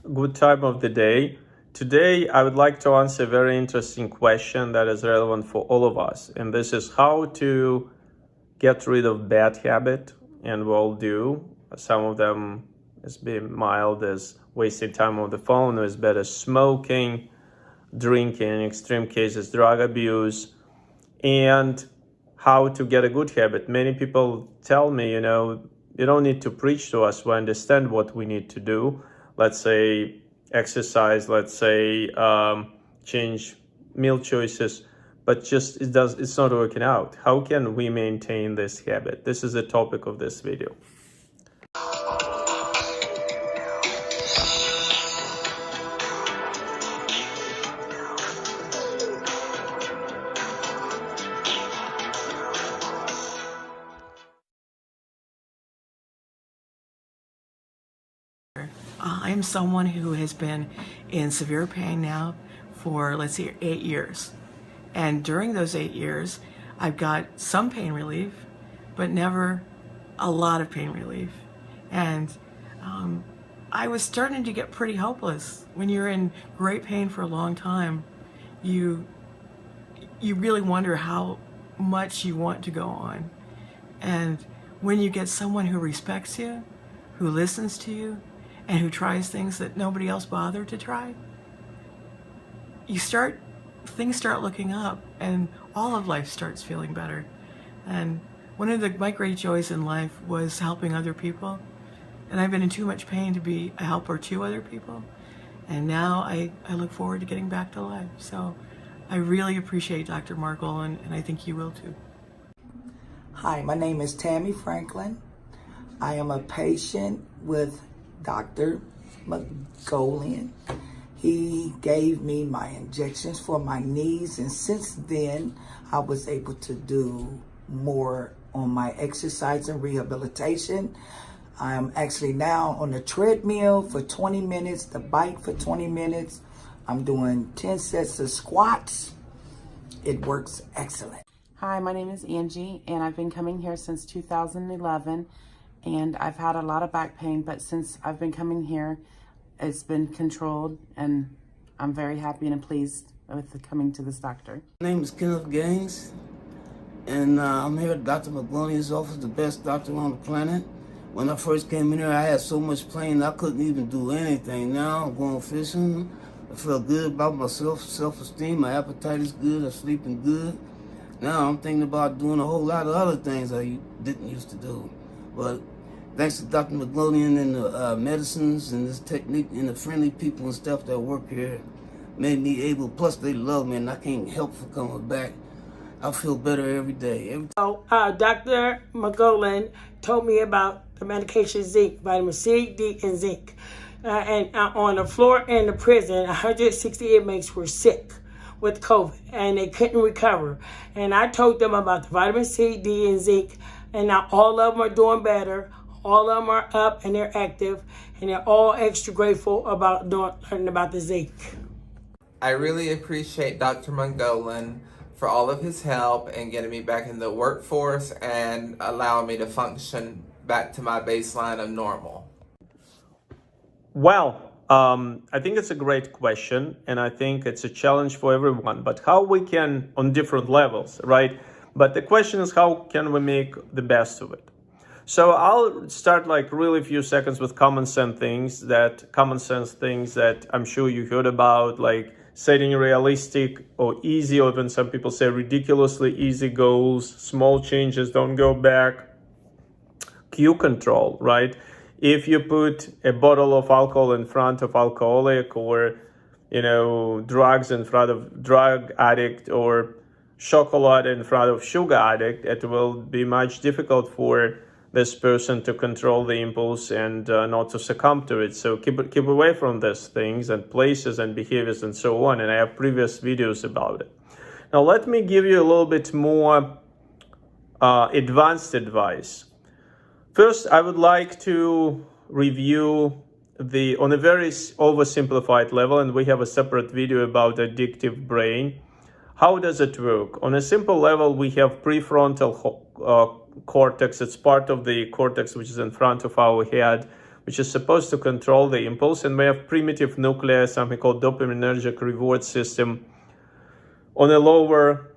Good time of the day. Today, I would like to answer a very interesting question that is relevant for all of us. And this is how to get rid of bad habit. And we'll do. Some of them as being mild as wasting time on the phone, or as bad as smoking, drinking, in extreme cases, drug abuse, and how to get a good habit. Many people tell me, you don't need to preach to us. We understand what we need to do. Let's say exercise, let's say change meal choices, but just it's not working out. How can we maintain this habit? This is the topic of this video. I'm someone who has been in severe pain now for, let's see, 8 years. And during those 8 years, I've got some pain relief, but never a lot of pain relief. And I was starting to get pretty hopeless. When you're in great pain for a long time, you really wonder how much you want to go on. And when you get someone who respects you, who listens to you, and who tries things that nobody else bothered to try, things start looking up, and all of life starts feeling better. And one of my great joys in life was helping other people, and I've been in too much pain to be a helper to other people, and now I look forward to getting back to life. So I really appreciate Dr. Markle, and I think you will too. Hi, my name is Tammy Franklin. I am a patient with Dr. McGolian. He gave me my injections for my knees, and since then I was able to do more on my exercise and rehabilitation. I'm actually now on the treadmill for 20 minutes, the bike for 20 minutes. I'm doing 10 sets of squats. It works excellent. Hi, my name is Angie, and I've been coming here since 2011. And I've had a lot of back pain, but since I've been coming here, it's been controlled, and I'm very happy and pleased with coming to this doctor. My name is Kenneth Gaines, and I'm here at Dr. McGlonian's office, the best doctor on the planet. When I first came in here, I had so much pain I couldn't even do anything. Now I'm going fishing. I feel good about myself, self-esteem. My appetite is good. I'm sleeping good. Now I'm thinking about doing a whole lot of other things I didn't used to do. But thanks to Dr. McGlonian and the medicines and this technique and the friendly people and stuff that work here made me able, plus they love me and I can't help for coming back. I feel better every day. Dr. McGolian told me about the medication zinc, vitamin C, D, and zinc. And on the floor in the prison, 160 inmates were sick with COVID and they couldn't recover. And I told them about the vitamin C, D, and zinc, and now all of them are doing better. All of them are up and they're active, and they're all extra grateful about learning about the zinc. I really appreciate Dr. Mongolin for all of his help and getting me back in the workforce and allowing me to function back to my baseline of normal. Well, I think it's a great question, and I think it's a challenge for everyone, but how we can, on different levels, right? But the question is, how can we make the best of it? So I'll start really few seconds with common sense things that I'm sure you heard about, like setting realistic or easy, or even some people say ridiculously easy goals, small changes, don't go back. Cue control, right? If you put a bottle of alcohol in front of alcoholic, or drugs in front of drug addict, or chocolate in front of sugar addict, it will be much difficult for this person to control the impulse and not to succumb to it. So keep away from these things and places and behaviors and so on. And I have previous videos about it. Now let me give you a little bit more advanced advice. First, I would like to review on a very oversimplified level, and we have a separate video about addictive brain. How does it work? On a simple level, we have prefrontal cortex. It's part of the cortex which is in front of our head, which is supposed to control the impulse, and we have primitive nuclear, something called dopaminergic reward system, on the lower,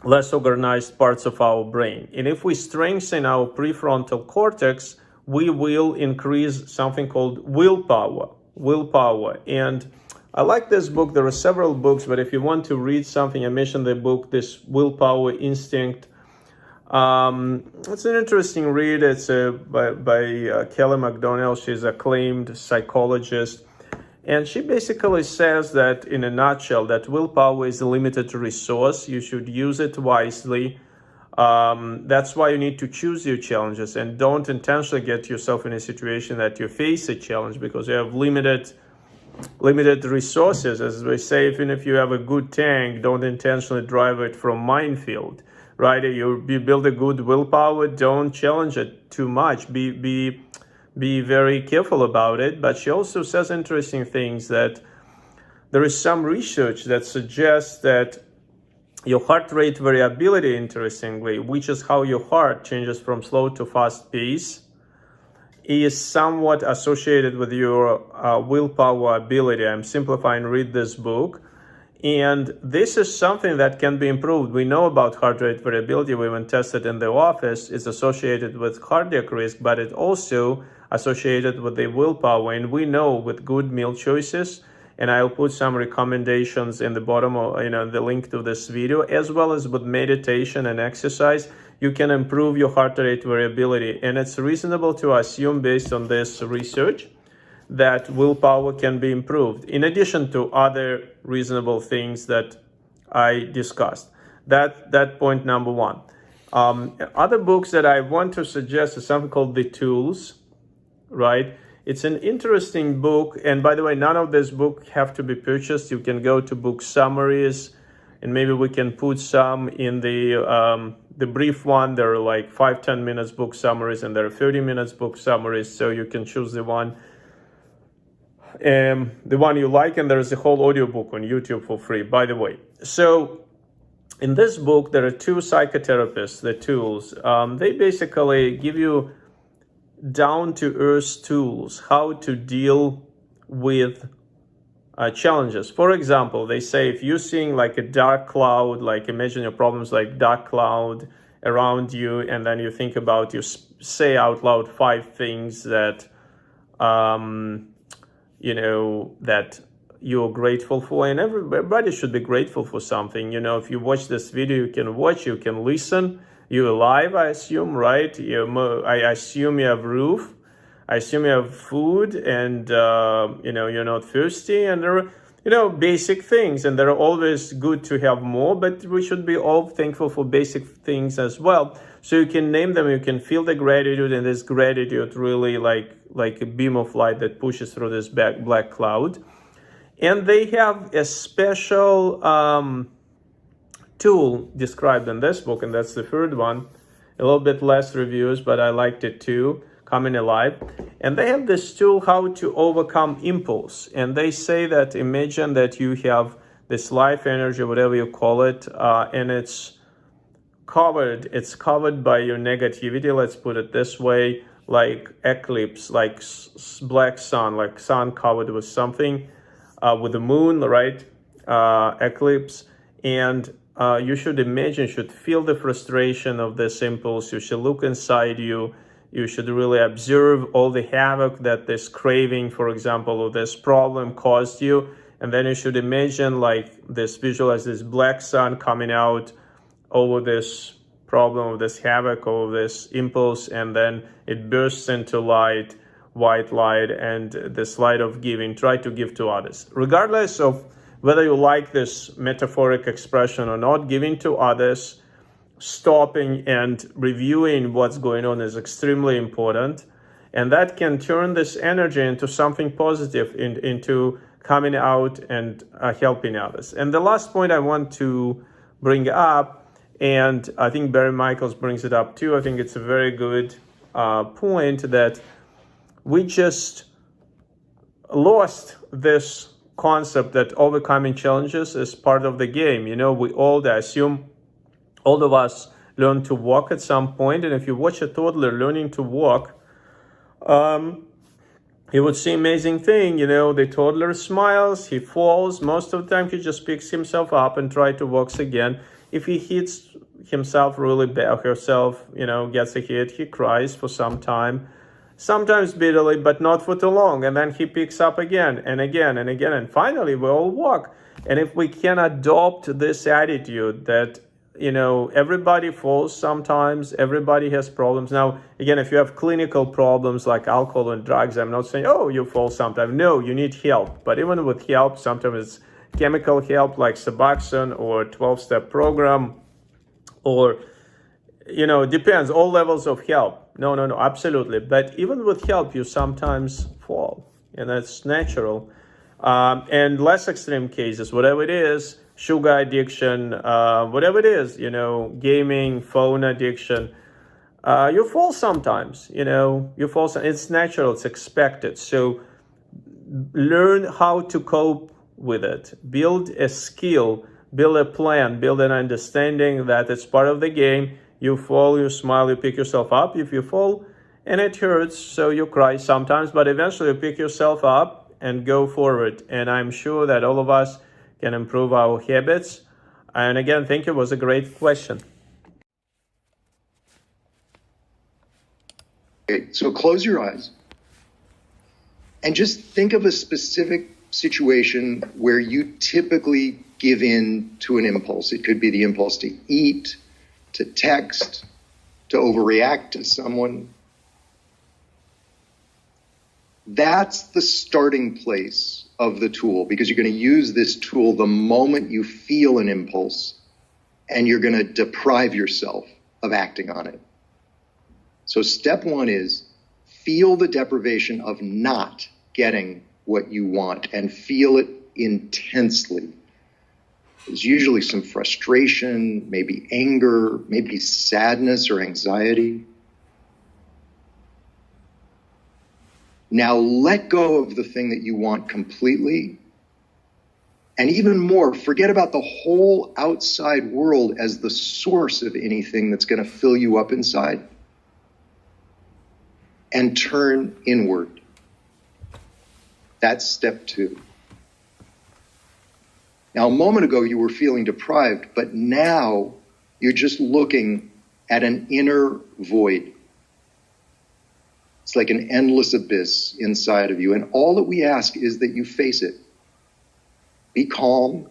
less organized parts of our brain. And if we strengthen our prefrontal cortex, we will increase something called willpower. And I like this book. There are several books, but if you want to read something, I mentioned the book, this Willpower Instinct. It's an interesting read. It's by Kelly McDonald. She's an acclaimed psychologist. And she basically says that, in a nutshell, that willpower is a limited resource. You should use it wisely. That's why you need to choose your challenges, and don't intentionally get yourself in a situation that you face a challenge because you have limited resources. As we say, even if you have a good tank, don't intentionally drive it from minefield, right? You build a good willpower, don't challenge it too much. Be very careful about it. But she also says interesting things, that there is some research that suggests that your heart rate variability, interestingly, which is how your heart changes from slow to fast pace, is somewhat associated with your willpower ability. I'm simplifying, read this book. And this is something that can be improved. We know about heart rate variability. We even tested in the office. It's associated with cardiac risk, but it also associated with the willpower. And we know with good meal choices, and I'll put some recommendations in the bottom of the link to this video, as well as with meditation and exercise, you can improve your heart rate variability. And it's reasonable to assume, based on this research, that willpower can be improved, in addition to other reasonable things that I discussed. That point number one. Other books that I want to suggest is something called The Tools, right? It's an interesting book. And by the way, none of this book have to be purchased. You can go to book summaries, and maybe we can put some in the brief one. There are like 5-10 minutes book summaries, and there are 30 minutes book summaries. So you can choose the one you like, and there is a whole audiobook on YouTube for free, by the way. So in this book, there are two psychotherapists, The Tools. They basically give you down-to-earth tools how to deal with challenges. For example, they say if you're seeing like a dark cloud, like imagine your problems like dark cloud around you, and then you think about, you say out loud 5 things that that you're grateful for. And everybody should be grateful for something. If you watch this video, you can watch, you can listen. You're alive, I assume, right? I assume you have roof. I assume you have food, and you're not thirsty, and there are basic things, and they're always good to have more, but we should be all thankful for basic things as well. So you can name them, you can feel the gratitude, and this gratitude really like a beam of light that pushes through this black cloud. And they have a special tool described in this book, and that's the third one. A little bit less reviews, but I liked it too, Coming Alive. And they have this tool how to overcome impulse. And they say that, imagine that you have this life energy, whatever you call it, and it's covered by your negativity, let's put it this way, like eclipse, like black sun, like sun covered with something, with the moon, right? Eclipse. And you should imagine, should feel the frustration of this impulse. You should look inside you. You should really observe all the havoc that this craving, for example, or this problem caused you. And then you should imagine, visualize this black sun coming out over this problem, of this havoc, over this impulse, and then it bursts into light, white light, and this light of giving. Try to give to others. Regardless of whether you like this metaphoric expression or not, giving to others, stopping and reviewing what's going on is extremely important. And that can turn this energy into something positive, into coming out and helping others. And the last point I want to bring up, and I think Barry Michaels brings it up too, I think it's a very good point, that we just lost this concept that overcoming challenges is part of the game. I assume all of us learn to walk at some point, and if you watch a toddler learning to walk, he would see amazing thing, the toddler smiles, he falls. Most of the time he just picks himself up and try to walk again. If he hits himself really bad, herself, gets a hit, he cries for some time, sometimes bitterly, but not for too long. And then he picks up again and again and again. And finally we all walk. And if we can adopt this attitude that everybody falls sometimes, everybody has problems. Now, again, if you have clinical problems like alcohol and drugs, I'm not saying, oh, you fall sometimes. No, you need help. But even with help, sometimes it's chemical help like Suboxone or 12-step program, or, it depends, all levels of help. No, absolutely. But even with help, you sometimes fall, and that's natural. And less extreme cases, whatever it is, sugar addiction, whatever it is, gaming, phone addiction, you fall sometimes, you fall. It's natural, it's expected. So learn how to cope with it. Build a skill, build a plan, build an understanding that it's part of the game. You fall, you smile, you pick yourself up. If you fall and it hurts, so you cry sometimes, but eventually you pick yourself up and go forward. And I'm sure that all of us can improve our habits. And again, thank you. It was a great question. Okay, so close your eyes and just think of a specific situation where you typically give in to an impulse. It could be the impulse to eat, to text, to overreact to someone. That's the starting place of the tool, because you're going to use this tool the moment you feel an impulse, and you're going to deprive yourself of acting on it. So step one is feel the deprivation of not getting what you want, and feel it intensely. There's usually some frustration, maybe anger, maybe sadness or anxiety. Now let go of the thing that you want completely. And even more, forget about the whole outside world as the source of anything that's going to fill you up inside. And turn inward. That's step two. Now, a moment ago, you were feeling deprived, but now you're just looking at an inner void. It's like an endless abyss inside of you. And all that we ask is that you face it. Be calm,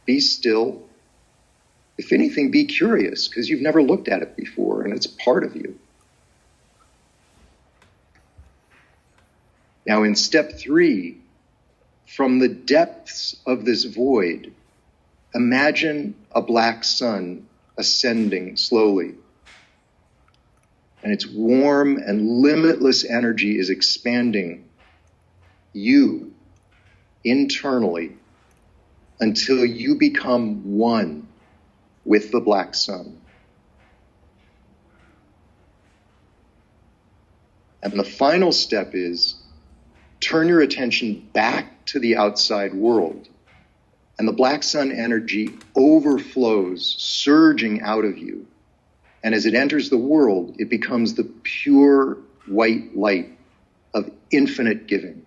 be still. If anything, be curious, because you've never looked at it before and it's part of you. Now in step three, from the depths of this void, imagine a black sun ascending slowly. And its warm and limitless energy is expanding you internally until you become one with the black sun. And the final step is turn your attention back to the outside world. And the black sun energy overflows, surging out of you. And as it enters the world, it becomes the pure white light of infinite giving.